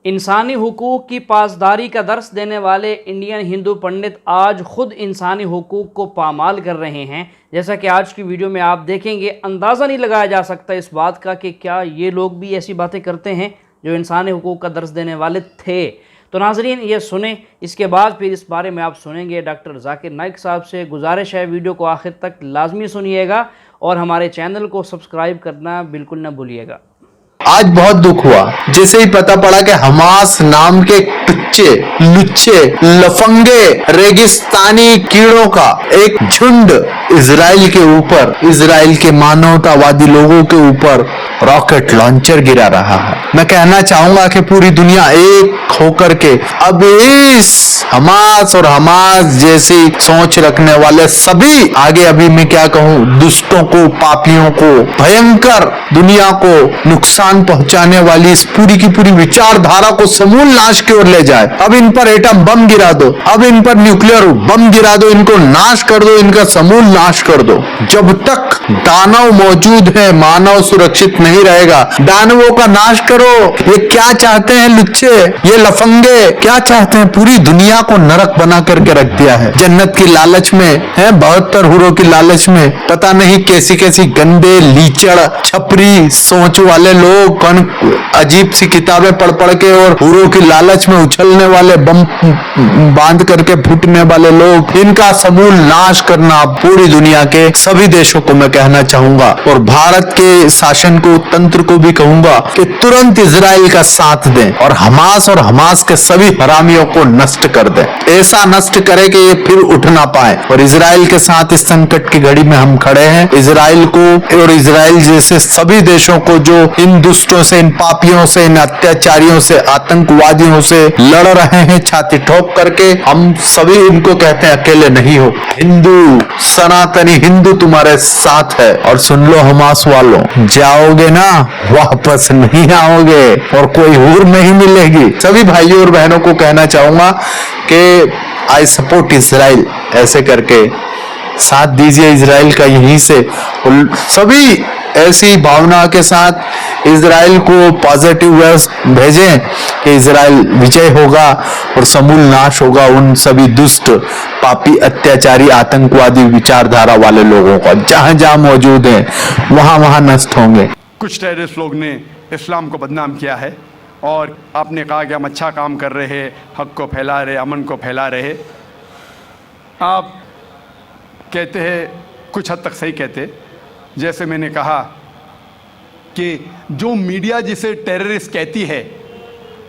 इंसानी हुकूक की पासदारी का दर्स देने वाले इंडियन हिंदू पंडित आज ख़ुद इंसानी हुकूक को पामाल कर रहे हैं। जैसा कि आज की वीडियो में आप देखेंगे, अंदाज़ा नहीं लगाया जा सकता इस बात का कि क्या ये लोग भी ऐसी बातें करते हैं जो इंसानी हुकूक का दर्स देने वाले थे। तो नाजरीन, ये सुने, इसके बाद फिर इस बारे में आप सुनेंगे डॉक्टर जाकिर नाइक साहब से। गुजारिश है वीडियो को आखिर तक लाजमी सुनिएगा और हमारे चैनल को सब्सक्राइब करना बिल्कुल न भूलिएगा। आज बहुत दुख हुआ जैसे ही पता पड़ा कि हमास नाम के टुच्चे लुच्चे लफंगे रेगिस्तानी कीड़ों का एक झुंड इजराइल के ऊपर, इजराइल के मानवतावादी लोगों के ऊपर रॉकेट लॉन्चर गिरा रहा है। मैं कहना चाहूंगा कि पूरी दुनिया एक होकर के अब इस हमास और हमास जैसी सोच रखने वाले सभी, आगे अभी मैं क्या कहूं, दुष्टों को, पापियों को, भयंकर दुनिया को नुकसान पहुंचाने वाली इस पूरी की पूरी विचारधारा को समूल नाश की ओर ले जाए। अब इन पर एटम बम गिरा दो, अब इन पर न्यूक्लियर बम गिरा दो, इनको नाश कर दो, इनका समूल नाश कर दो। जब तक दानव मौजूद है मानव सुरक्षित नहीं रहेगा। दानवों का नाश करो। ये क्या चाहते हैं लुच्चे, ये लफंगे क्या चाहते हैं? पूरी दुनिया को नरक बना करके रख दिया है। जन्नत की लालच में है, 72 हुरों की लालच में पता नहीं कैसी कैसी गंदे लीचड़ छपरी सोच वाले लोग कौन अजीब सी किताबें पढ़ पढ़ के और हुरों की लालच में उछलने वाले, बम बांध करके फूटने वाले लोग, इनका समूल नाश करना पूरी दुनिया के सभी देशों को मैं कहना चाहूंगा। और भारत के शासन को, तंत्र को भी कहूंगा कि तुरंत इजराइल का साथ दें और हमास के सभी हरामियों को नष्ट कर दें। ऐसा नष्ट करे कि ये फिर उठ ना पाए। और इजराइल के साथ इस संकट की घड़ी में हम खड़े हैं। इजराइल को और इजराइल जैसे सभी देशों को जो इन दुष्टों से, इन पापियों से, इन अत्याचारियों से, आतंकवादियों से लड़ रहे हैं छाती ठोक करके, हम सभी इनको कहते हैं अकेले नहीं हो। हिंदू, सनातनी हिंदू तुम्हारे साथ है। और सुन लो हमास वालों, जाओगे ना वापस नहीं आओगे और कोई हूर नहीं मिलेगी। सभी भाइयों और बहनों को कहना चाहूंगा कि आई सपोर्ट इजराइल, ऐसे करके साथ दीजिए इजराइल का यहीं से। सभी ऐसी भावना के साथ इजराइल को पॉजिटिव वर्ड्स भेजें कि इजराइल विजय होगा और समूल नाश होगा उन सभी दुष्ट, पापी, अत्याचारी, आतंकवादी विचारधारा वाले लोगों का। जहां जहां मौजूद हैं वहां वहां नष्ट होंगे। कुछ टेररिस्ट लोग ने इस्लाम को बदनाम किया है और आपने कहा कि हम अच्छा काम कर रहे हैं, हक को फैला रहे, अमन को फैला रहे। आप कहते हैं, कुछ हद तक सही कहते, जैसे मैंने कहा कि जो मीडिया जिसे टेररिस्ट कहती है,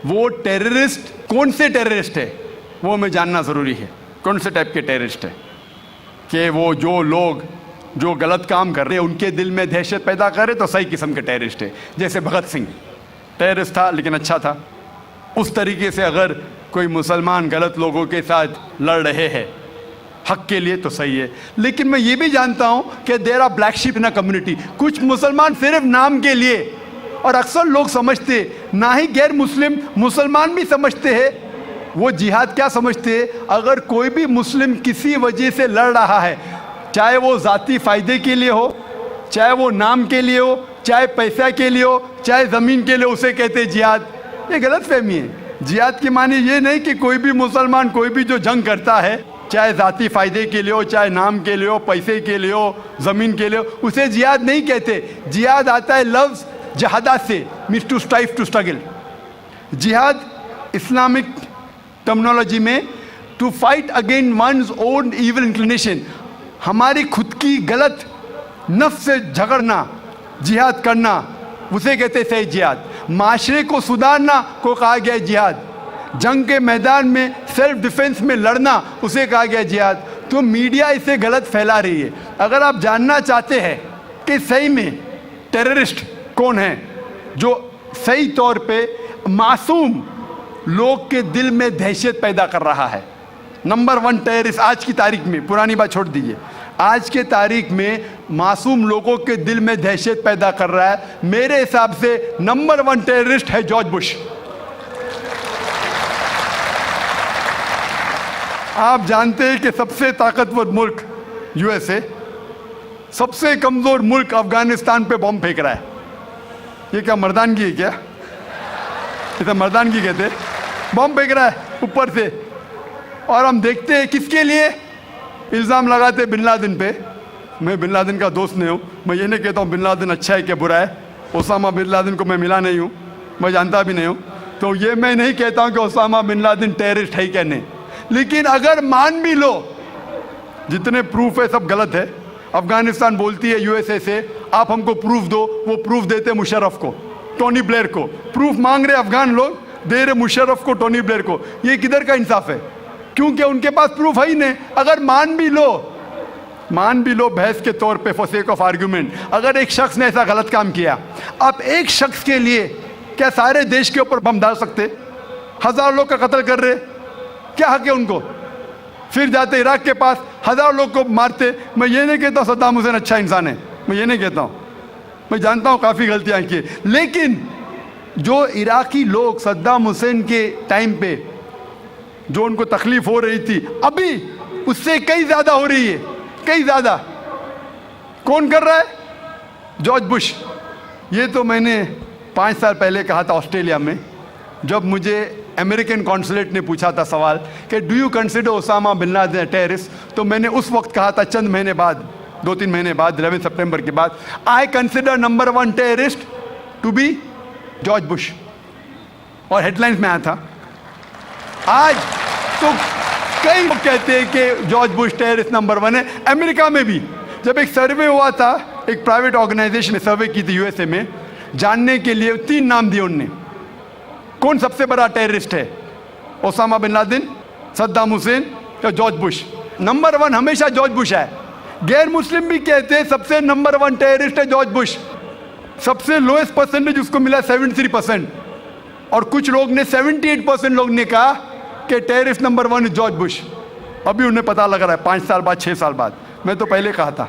वो टेररिस्ट कौन से टेररिस्ट है वो हमें जानना ज़रूरी है। कौन से टाइप के टेररिस्ट है कि वो जो लोग जो गलत काम कर रहे हैं उनके दिल में दहशत पैदा करे तो सही किस्म के टेररिस्ट है। जैसे भगत सिंह टेररिस्ट था लेकिन अच्छा था। उस तरीके से अगर कोई मुसलमान गलत लोगों के साथ लड़ रहे हैं हक के लिए तो सही है। लेकिन मैं ये भी जानता हूँ कि there are black sheep in a community. कुछ मुसलमान सिर्फ नाम के लिए, और अक्सर लोग समझते, ना ही गैर मुस्लिम, मुसलमान भी समझते हैं, वो जिहाद क्या समझते हैं। अगर कोई भी मुस्लिम किसी वजह से लड़ रहा है, चाहे वो ज़ाती फ़ायदे के लिए हो, चाहे वो नाम के लिए हो, चाहे पैसा के लिए हो, चाहे ज़मीन के लिए, उसे कहते हैं जिहाद। ये गलत फहमी है। जिहाद की माने ये नहीं कि कोई भी मुसलमान कोई भी जो जंग करता है, चाहे ज़ाती फ़ायदे के लिए हो, चाहे नाम के लिए हो, पैसे के लिए हो, ज़मीन के लिए हो, उसे जिहाद नहीं कहते। जिहाद आता है लफ्ज़ जहादा से, means to strive, to struggle. जिहाद इस्लामिक टर्मिनोलॉजी में to fight against one's own evil inclination, हमारी खुद की गलत नफ्स से झगड़ना, जिहाद करना, उसे कहते हैं सही जिहाद। माशरे को सुधारना को कहा गया है जिहाद। जंग के मैदान में सेल्फ डिफेंस में लड़ना, उसे कहा गया जिहाद। तो मीडिया इसे गलत फैला रही है। अगर आप जानना चाहते हैं कि सही में टेररिस्ट कौन है जो सही तौर पे मासूम लोग के दिल में दहशत पैदा कर रहा है, नंबर 1 टेररिस्ट आज की तारीख में, पुरानी बात छोड़ दीजिए, आज के तारीख में मासूम लोगों के दिल में दहशत पैदा कर रहा है, मेरे हिसाब से नंबर 1 टेररिस्ट है जॉर्ज बुश। आप जानते हैं कि सबसे ताकतवर मुल्क यूएसए, सबसे कमज़ोर मुल्क अफगानिस्तान पे बम फेंक रहा है। ये क्या मर्दानगी है क्या? इसे मर्दानगी कहते, बम फेंक रहा है ऊपर से, और हम देखते हैं किसके लिए इल्ज़ाम लगाते बिन लादेन पे। मैं बिन लादेन का दोस्त नहीं हूँ, मैं ये नहीं कहता हूँ बिन लादेन अच्छा है क्या बुरा है, ओसामा बिन लादेन को मैं मिला नहीं हूँ, मैं जानता भी नहीं हूँ, तो ये मैं नहीं कहता हूँ कि ओसामा बिन लादेन टेररिस्ट है क्या नहीं। लेकिन अगर मान भी लो, जितने प्रूफ है सब गलत है। अफगानिस्तान बोलती है यूएसए से आप हमको प्रूफ दो, वो प्रूफ देते मुशर्रफ को, टोनी ब्लेयर को। प्रूफ मांग रहे अफगान लोग, दे रहे मुशर्रफ को, टोनी ब्लेयर को। ये किधर का इंसाफ है? क्योंकि उनके पास प्रूफ है ही नहीं। अगर मान भी लो बहस के तौर पे, फॉर सेक ऑफ आर्ग्यूमेंट, अगर एक शख्स ने ऐसा गलत काम किया, आप एक शख्स के लिए क्या सारे देश के ऊपर बम डाल सकते? 1000 लोग का कत्ल कर रहे, क्या हक है उनको? फिर जाते इराक के पास 1000 लोग को मारते। मैं ये नहीं कहता सद्दाम हुसैन अच्छा इंसान है, मैं ये नहीं कहता हूँ, मैं जानता हूँ काफ़ी गलतियाँ की, लेकिन जो इराकी लोग सद्दाम हुसैन के टाइम पे जो उनको तकलीफ हो रही थी, अभी उससे कई ज़्यादा हो रही है, कई ज़्यादा। कौन कर रहा है? George Bush. ये तो मैंने 5 साल पहले कहा था ऑस्ट्रेलिया में, जब मुझे अमेरिकन कॉन्सुलेट ने पूछा था सवाल कि do you consider Osama bin Laden terrorist, तो मैंने उस वक्त कहा था, चंद महीने बाद, 2-3 महीने बाद, 11 सितंबर के बाद, I consider number 1 terrorist to be George Bush, और हेडलाइंस में आया था। आज तो कई लोग कहते हैं कि जॉर्ज बुश टेररिस्ट नंबर 1 है। अमेरिका में भी जब एक सर्वे हुआ था, एक प्राइवेट ऑर्गेनाइजेशन ने सर्वे की थी यूएसए में, जानने के लिए 3 नाम दिए उनने, कौन सबसे बड़ा टेररिस्ट है, Osama bin Laden, Saddam Hussein या जॉर्ज बुश। नंबर 1 हमेशा जॉर्ज बुश है। गैर मुस्लिम भी कहते हैं सबसे नंबर 1 टेररिस्ट है जॉर्ज बुश। सबसे लोएस्ट परसेंटेज उसको मिला 73%, और कुछ लोग ने 78% लोग ने कहा कि टेररिस्ट नंबर 1 जॉर्ज बुश। अभी उन्हें पता लग रहा है 5 साल बाद, 6 साल बाद, मैं तो पहले कहा था।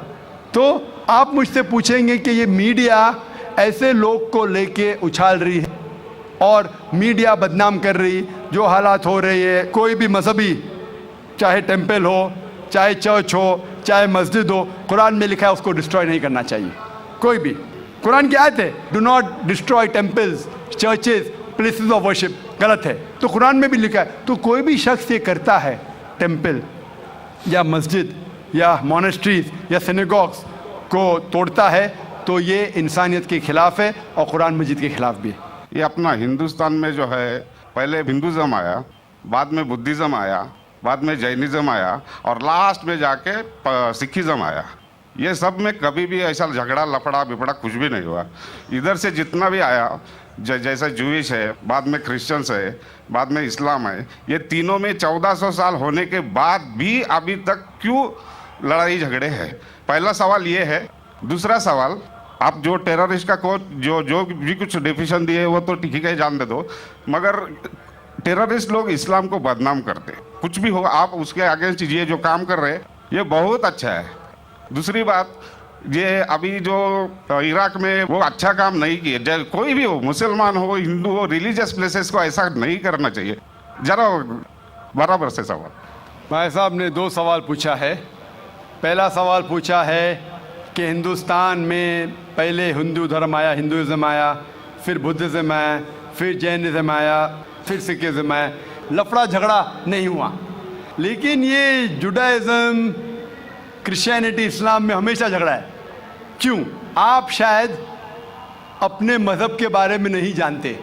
तो आप मुझसे पूछेंगे कि ये मीडिया ऐसे लोग को लेके उछाल रही है और मीडिया बदनाम कर रही, जो हालात हो रही है, कोई भी मजहबी, चाहे टेम्पल हो, चाहे चर्च हो, चाहे मस्जिद हो, कुरान में लिखा है उसको डिस्ट्रॉय नहीं करना चाहिए। कोई भी, कुरान की आयत है, do not destroy temples, churches, places of worship, गलत है, तो कुरान में भी लिखा है। तो कोई भी शख्स ये करता है, टेम्पल या मस्जिद या मोनेस्ट्रीज या सिनेगॉग्स को तोड़ता है, तो ये इंसानियत के खिलाफ है और कुरान मजीद के खिलाफ भी है। ये अपना हिंदुस्तान में जो है, पहले हिंदुज़म आया, बाद में बुद्धिज़्म आया, बाद में जैनिज़्म आया, और लास्ट में जाके सिखिज़्म आया। ये सब में कभी भी ऐसा झगड़ा लफड़ा बिपड़ा कुछ भी नहीं हुआ। इधर से जितना भी आया, जैसा जूइश है, बाद में क्रिश्चियंस है, बाद में इस्लाम है, ये तीनों में 1400 साल होने के बाद भी अभी तक क्यों लड़ाई झगड़े हैं? पहला सवाल ये है। दूसरा सवाल, आप जो टेररिस्ट का को जो भी कुछ डेफिनेशन दिए वो तो ठीक है, जान दे दो, मगर टेररिस्ट लोग इस्लाम को बदनाम करते, कुछ भी हो आप उसके अगेंस्ट ये जो काम कर रहे हैं ये बहुत अच्छा है। दूसरी बात, ये अभी जो इराक में वो अच्छा काम नहीं किए, कोई भी हो, मुसलमान हो, हिंदू हो, रिलीजियस प्लेसेस को ऐसा नहीं करना चाहिए। जरा बराबर से सवाल। भाई साहब ने 2 सवाल पूछा है। पहला सवाल पूछा है कि हिंदुस्तान में पहले हिंदू धर्म आया, हिंदुज़म आया, फिर बुद्धिज़्म आया, फिर जैनिज़्म आया, फिर सिखिज़्म आया, लफड़ा झगड़ा नहीं हुआ। लेकिन ये जुडाइज़म, क्रिश्चियनिटी, इस्लाम में हमेशा झगड़ा है। क्यों? आप शायद अपने मज़हब के बारे में नहीं जानते।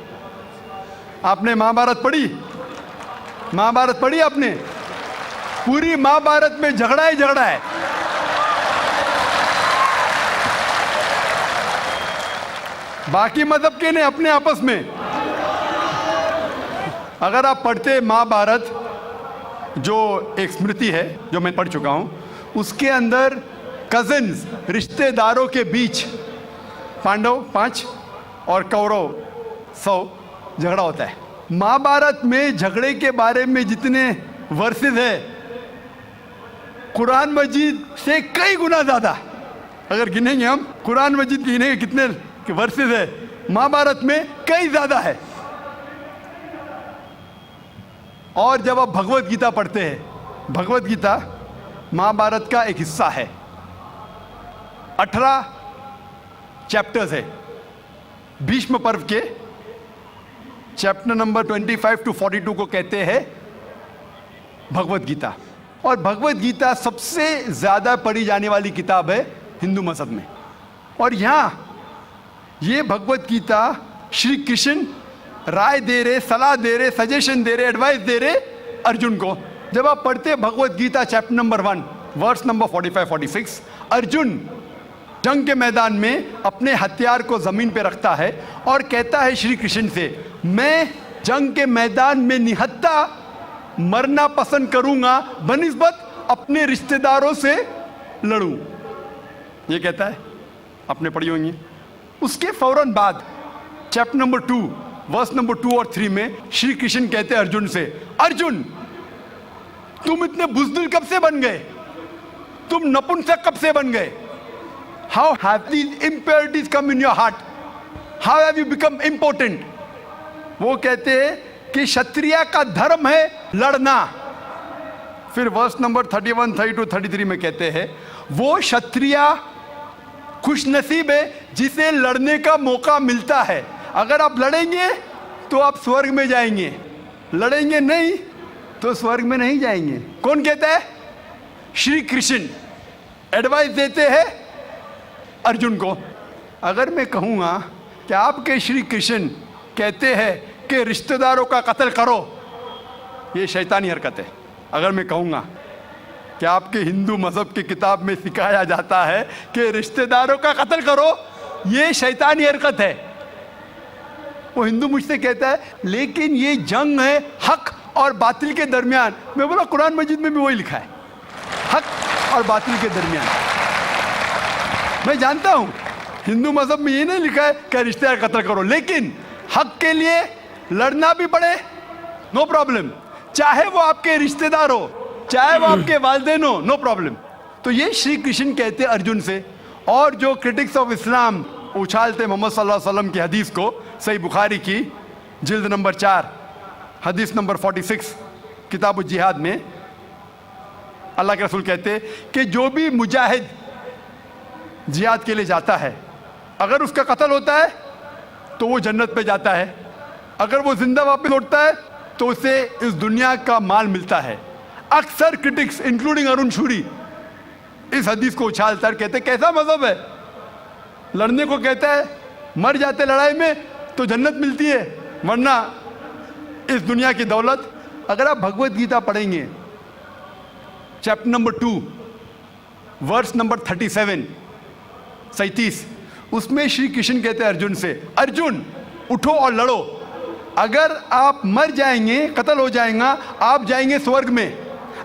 आपने महाभारत पढ़ी? महाभारत पढ़ी आपने? पूरी महाभारत में झगड़ा ही झगड़ा है। बाकी मज़हब के नहीं, अपने आपस में। अगर आप पढ़ते महाभारत, जो एक स्मृति है जो मैं पढ़ चुका हूँ, उसके अंदर कजिन्स, रिश्तेदारों के बीच, पांडव 5 और कौरव 100 झगड़ा होता है। महाभारत में झगड़े के बारे में जितने वर्सेस है, कुरान मजीद से कई गुना ज़्यादा। अगर गिनेंगे हम, कुरान मजीद गिनेंगे कितने वर्सेस है, महाभारत में कई ज़्यादा है। और जब आप भगवत गीता पढ़ते हैं, भगवत गीता महाभारत का एक हिस्सा है, 18 चैप्टर्स है, भीष्म पर्व के चैप्टर नंबर 25 to 42 को कहते हैं भगवत गीता। और भगवत गीता सबसे ज़्यादा पढ़ी जाने वाली किताब है हिंदू मज़हब में। और यहाँ ये भगवत गीता श्री कृष्ण राय दे रहे, सलाह दे रहे, सजेशन दे रहे, एडवाइस दे रहे अर्जुन को। जब आप पढ़ते हैं Bhagavad Gita chapter number 1 verse number 45-46, Arjun जंग के मैदान में अपने हथियार को ज़मीन पे रखता है और कहता है श्री कृष्ण से, मैं जंग के मैदान में निहत्था मरना पसंद करूंगा बनिस्बत अपने रिश्तेदारों से लड़ूं। ये कहता है, आपने पढ़ी होंगी। उसके फौरन बाद चैप्टर नंबर 2 वर्स नंबर 2 और 3 में श्री कृष्ण कहते हैं अर्जुन से, अर्जुन तुम इतने बुज़दिल कब से बन गए, तुम नपुंसक कब से बन गए? How have these impurities come in your heart, how have you become important? वो कहते हैं कि क्षत्रिय का धर्म है लड़ना। फिर वर्स नंबर 31, 32, 33 में कहते हैं, वो क्षत्रिय खुशनसीब है जिसे लड़ने का मौका मिलता है। अगर आप लड़ेंगे तो आप स्वर्ग में जाएंगे, लड़ेंगे नहीं तो स्वर्ग में नहीं जाएंगे। कौन कहता है? श्री कृष्ण एडवाइस देते हैं अर्जुन को। अगर मैं कहूँगा कि आपके श्री कृष्ण कहते हैं कि रिश्तेदारों का कत्ल करो, ये शैतानी हरकत है। अगर मैं कहूँगा कि आपके हिंदू मज़हब की किताब में सिखाया जाता है कि रिश्तेदारों का कत्ल करो, ये शैतानी हरकत है। वो हिंदू मुझसे कहता है लेकिन ये जंग है हक और बातिल के दरमियान। मैं बोला कुरान मजीद में भी वही लिखा है, हक और बातिल के दरमियान। मैं जानता हूँ हिंदू मज़हब में ये नहीं लिखा है कि रिश्तेदार कत्ल करो, लेकिन हक के लिए लड़ना भी पड़े, नो प्रॉब्लम। चाहे वो आपके रिश्तेदार हो, चाहे वो आपके वालिदैन हो, नो प्रॉब्लम। तो ये श्री कृष्ण कहते अर्जुन से। और जो क्रिटिक्स ऑफ इस्लाम उछालते मोहम्मद सल्लल्लाहु अलैहि वसल्लम की हदीस को, सही बुखारी की जिल्द नंबर 4 हदीस नंबर 46 किताब जिहाद में अल्लाह के रसूल कहते कि जो भी मुजाहिद जिहाद के लिए जाता है, अगर उसका कत्ल होता है तो वो जन्नत पे जाता है, अगर वो जिंदा वापस लौटता है तो उसे इस दुनिया का माल मिलता है। अक्सर क्रिटिक्स इंक्लूडिंग अरुण शूरी इस हदीस को उछालता है, कहते कैसा मजहब है, लड़ने को कहता है, मर जाते लड़ाई में तो जन्नत मिलती है, वरना इस दुनिया की दौलत। अगर आप भगवत गीता पढ़ेंगे चैप्टर नंबर 2 वर्स नंबर 37, उसमें श्री कृष्ण कहते हैं अर्जुन से, अर्जुन उठो और लड़ो। अगर आप मर जाएंगे, कत्ल हो जाएगा, आप जाएंगे स्वर्ग में।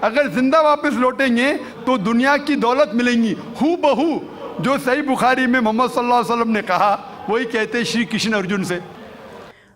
अगर जिंदा वापस लौटेंगे तो दुनिया की दौलत मिलेंगी। हू बहू जो सही बुखारी में मोहम्मद सल्लल्लाहु अलैहि वसल्लम ने कहा, वही कहते श्री कृष्ण अर्जुन से।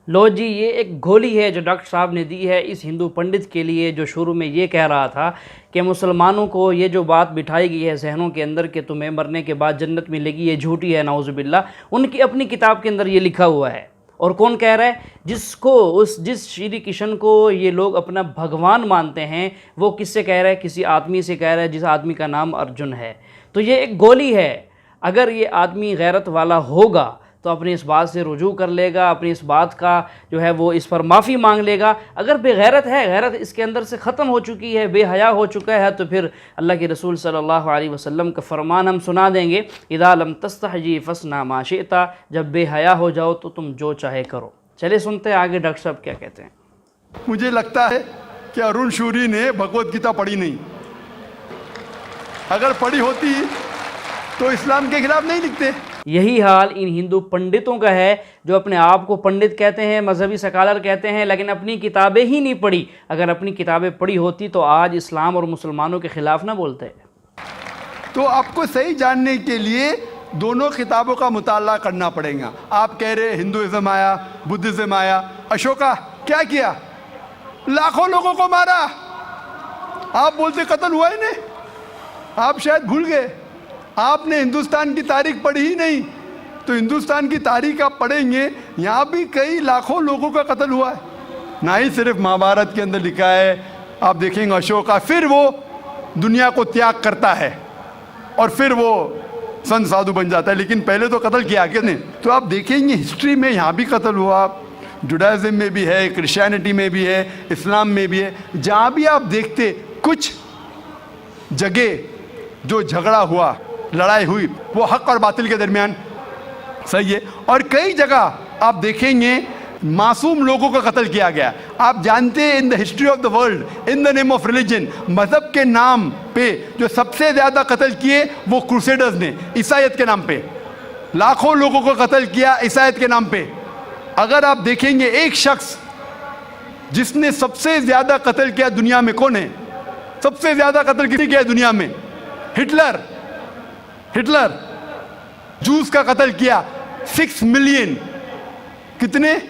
लो जी, ये एक गोली है जो डॉक्टर साहब ने दी है इस हिंदू पंडित के लिए, जो शुरू में ये कह रहा था कि मुसलमानों को ये जो बात बिठाई गई है जहनों के अंदर कि तुम्हें मरने के बाद जन्नत मिलेगी, ये झूठी है नाउज़ुबिल्लाह। उनकी अपनी किताब के अंदर ये लिखा हुआ है। और कौन कह रहा है? जिस श्री कृष्ण को ये लोग अपना भगवान मानते हैं, वो किससे कह रहा है? किसी आदमी से कह रहा है जिस आदमी का नाम अर्जुन है। तो ये एक गोली है। अगर ये आदमी गैरत वाला होगा तो अपनी इस बात से रुजू कर लेगा, अपनी इस बात का जो है वो इस पर माफ़ी मांग लेगा। अगर बेगैरत है, गैरत इसके अंदर से ख़त्म हो चुकी है, बेहया हो चुका है, तो फिर अल्लाह के रसूल सल्लल्लाहु अलैहि वसल्लम का फरमान हम सुना देंगे, इज़ा लम तस्तहजी फस्ना मा शिअता, जब बेहया हो जाओ तो तुम जो चाहे करो। चलिए सुनते हैं आगे डॉक्टर साहब क्या कहते हैं। मुझे लगता है कि अरुण शूरी ने भगवत गीता पढ़ी नहीं। अगर पढ़ी होती तो इस्लाम के खिलाफ नहीं लिखते। यही हाल इन हिंदू पंडितों का है जो अपने आप को पंडित कहते हैं, मजहबी स्कॉलर कहते हैं, लेकिन अपनी किताबें ही नहीं पढ़ी। अगर अपनी किताबें पढ़ी होती तो आज इस्लाम और मुसलमानों के खिलाफ ना बोलते। तो आपको सही जानने के लिए दोनों किताबों का मुताला करना पड़ेगा। आप कह रहे हिंदुइज्म आया, बुद्धिज्म आया, अशोका क्या किया? लाखों लोगों को मारा। आप बोलते कत्ल हुआ ही नहीं। आप शायद भूल गए, आपने हिंदुस्तान की तारीख पढ़ी ही नहीं। तो हिंदुस्तान की तारीख आप पढ़ेंगे, यहाँ भी कई लाखों लोगों का कत्ल हुआ है। ना ही सिर्फ महाभारत के अंदर लिखा है, आप देखेंगे अशोका फिर वो दुनिया को त्याग करता है और फिर वो संत साधु बन जाता है, लेकिन पहले तो कत्ल किया किसने? तो आप देखेंगे हिस्ट्री में यहाँ भी कत्ल हुआ, जुडाइज्म में भी है, क्रिश्चियनिटी में भी है, इस्लाम में भी है। जहाँ भी आप देखते कुछ जगह जो झगड़ा हुआ, लड़ाई हुई, वो हक और बातिल के दरमियान, सही है। और कई जगह आप देखेंगे मासूम लोगों का कत्ल किया गया। आप जानते हैं in the history of the world, in the name of religion, मज़हब के नाम पे जो सबसे ज़्यादा कत्ल किए वो क्रूसेडर्स ने, ईसाईयत के नाम पे लाखों लोगों को कत्ल किया ईसाईयत के नाम पे। अगर आप देखेंगे एक शख्स जिसने सबसे ज़्यादा कत्ल किया दुनिया में, कौन है? सबसे ज़्यादा कत्ल किसी किया दुनिया में? हिटलर। हिटलर जूस का कत्ल किया, 6 मिलियन, कितने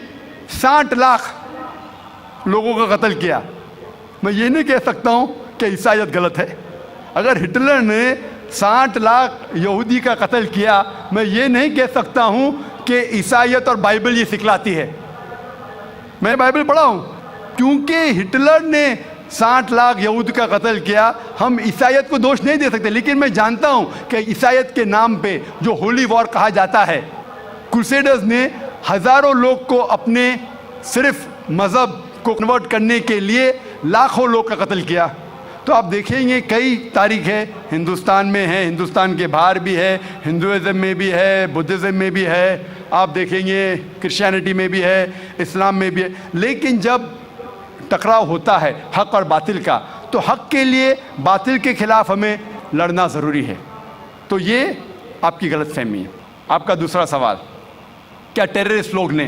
60 लाख लोगों का कत्ल किया। मैं ये नहीं कह सकता हूँ कि ईसाईयत गलत है। अगर हिटलर ने 60 लाख यहूदी का कत्ल किया, मैं ये नहीं कह सकता हूँ कि ईसाईयत और बाइबल ये सिखलाती है। मैं बाइबल पढ़ा हूँ, क्योंकि हिटलर ने 60 लाख यहूद का कत्ल किया, हम ईसाईयत को दोष नहीं दे सकते। लेकिन मैं जानता हूँ कि ईसाईयत के नाम पे जो होली वॉर कहा जाता है, क्रूसेडर्स ने हज़ारों लोग को अपने सिर्फ मज़हब को कन्वर्ट करने के लिए लाखों लोग का कत्ल किया। तो आप देखेंगे कई तारीख है, हिंदुस्तान में है, हिंदुस्तान के बाहर भी है, हिंदुइज़्म में भी है, बुद्धिज़्म में भी है, आप देखेंगे क्रिश्चियनिटी में भी है, इस्लाम में भी है। लेकिन जब टकराव होता है हक और बातिल का, तो हक के लिए बातिल के खिलाफ हमें लड़ना ज़रूरी है। तो ये आपकी गलतफहमी है। आपका दूसरा सवाल, क्या टेररिस्ट लोग ने